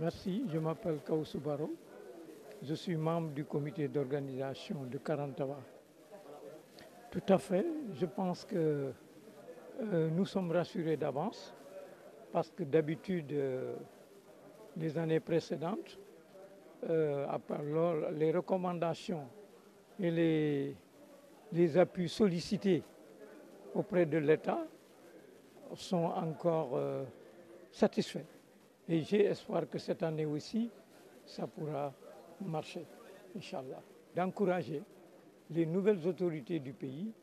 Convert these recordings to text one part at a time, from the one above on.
Merci, je m'appelle Kaoussou Baro. Je suis membre du comité d'organisation de Karantaba. Tout à fait, je pense que nous sommes rassurés d'avance parce que d'habitude, les années précédentes, à part les recommandations et les appuis sollicités auprès de l'État sont encore satisfaits. Et j'ai espoir que cette année aussi, ça pourra marcher, Inch'Allah. D'encourager les nouvelles autorités du pays,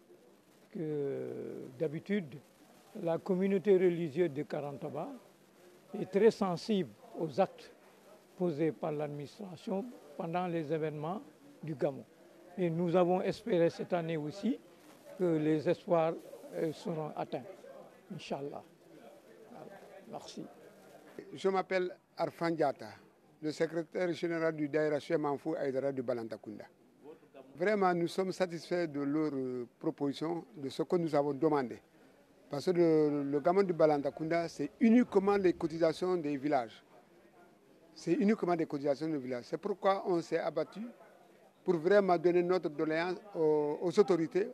que d'habitude, la communauté religieuse de Karantaba est très sensible aux actes posés par l'administration pendant les événements du Gamou. Et nous avons espéré cette année aussi que les espoirs seront atteints, Inch'Allah. Merci. Je m'appelle Arfan Diata, le secrétaire général du Daïra Cheikh Manfou Aïdara du Balantakunda. Vraiment, nous sommes satisfaits de leur proposition, de ce que nous avons demandé. Parce que le gamin du Balantakunda, c'est uniquement les cotisations des villages. C'est uniquement des cotisations des villages. C'est pourquoi on s'est abattu pour vraiment donner notre doléance aux autorités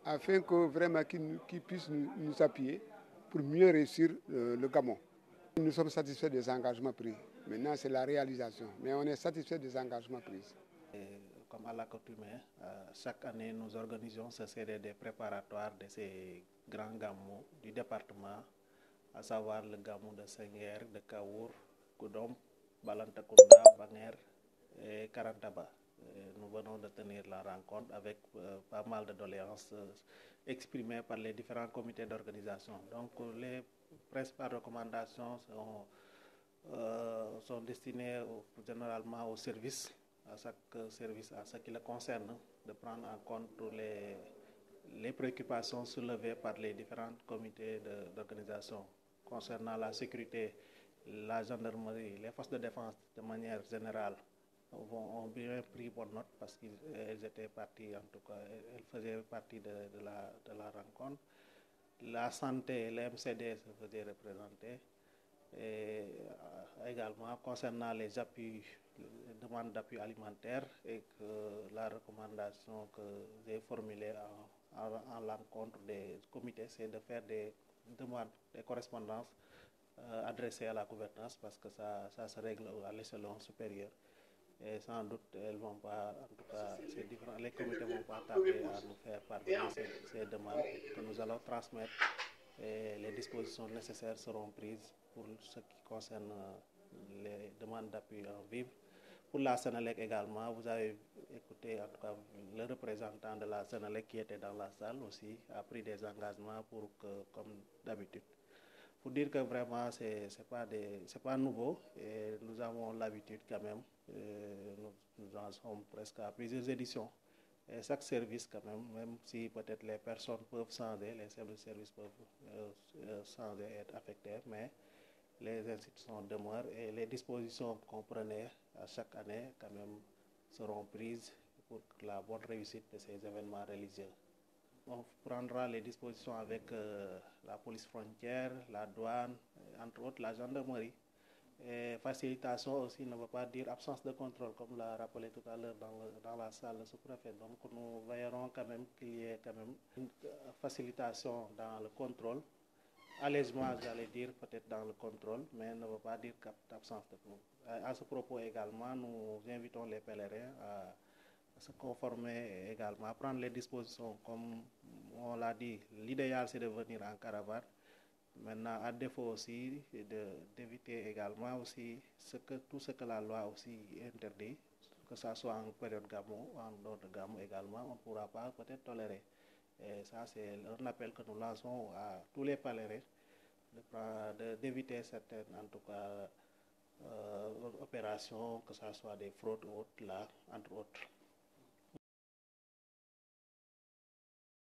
afin que vraiment qu'ils puissent nous appuyer pour mieux réussir le gamin. Nous sommes satisfaits des engagements pris. Maintenant, c'est la réalisation. Mais on est satisfait des engagements pris. Comme à l'accoutumée, chaque année, nous organisons ce CDD préparatoires de ces grands gamous du département, à savoir le gamou de Senghor, de Kaour, Koudom, Balantakunda, Banger et Karantaba. Nous venons de tenir la rencontre avec pas mal de doléances exprimées par les différents comités d'organisation. Donc, les principales recommandations sont destinées généralement aux services, à chaque service, à ce qui le concerne, de prendre en compte les préoccupations soulevées par les différents comités d'organisation concernant la sécurité, la gendarmerie, les forces de défense de manière générale ont bien pris bonne note parce qu'elles étaient parties, en tout cas, elles faisaient partie de la rencontre. La santé, les MCD se faisaient représenter. Et également concernant les appuis, les demandes d'appui alimentaire et que la recommandation que j'ai formulée en l'encontre des comités, c'est de faire des demandes, des correspondances adressées à la gouvernance parce que ça se règle à l'échelon supérieur. Et sans doute, elles vont pas, en tout cas, les comités ne vont pas tarder à nous faire parvenir ces demandes que nous allons transmettre et les dispositions nécessaires seront prises pour ce qui concerne les demandes d'appui en vivre. Pour la Sénélec également, vous avez écouté en tout cas le représentant de la Sénélec qui était dans la salle aussi, a pris des engagements pour que, comme d'habitude. Pour dire que vraiment, c'est pas nouveau et nous avons l'habitude quand même, nous en sommes presque à plusieurs éditions. Et chaque service quand même si peut-être les personnes peuvent changer, les chefs de service peuvent changer et être affectés, mais les institutions demeurent et les dispositions qu'on prenait à chaque année quand même seront prises pour la bonne réussite de ces événements religieux. On prendra les dispositions avec la police frontière, la douane, entre autres la gendarmerie. Et facilitation aussi ne veut pas dire absence de contrôle, comme l'a rappelé tout à l'heure dans la salle de sous-préfet. Donc nous veillerons quand même qu'il y ait quand même une facilitation dans le contrôle. Allègement, j'allais dire, peut-être dans le contrôle, mais ne veut pas dire absence de contrôle. À ce propos également, nous invitons les pèlerins à se conformer également, à prendre les dispositions. Comme on l'a dit, l'idéal c'est de venir en caravane. Maintenant, à défaut aussi d'éviter également aussi tout ce que la loi aussi interdit, que ce soit en période gamou ou en dehors de gamou également, on ne pourra pas peut-être tolérer. Et ça, c'est un appel que nous lançons à tous les pèlerins d'éviter certaines, en tout cas, opérations, que ce soit des fraudes ou autres, là, entre autres.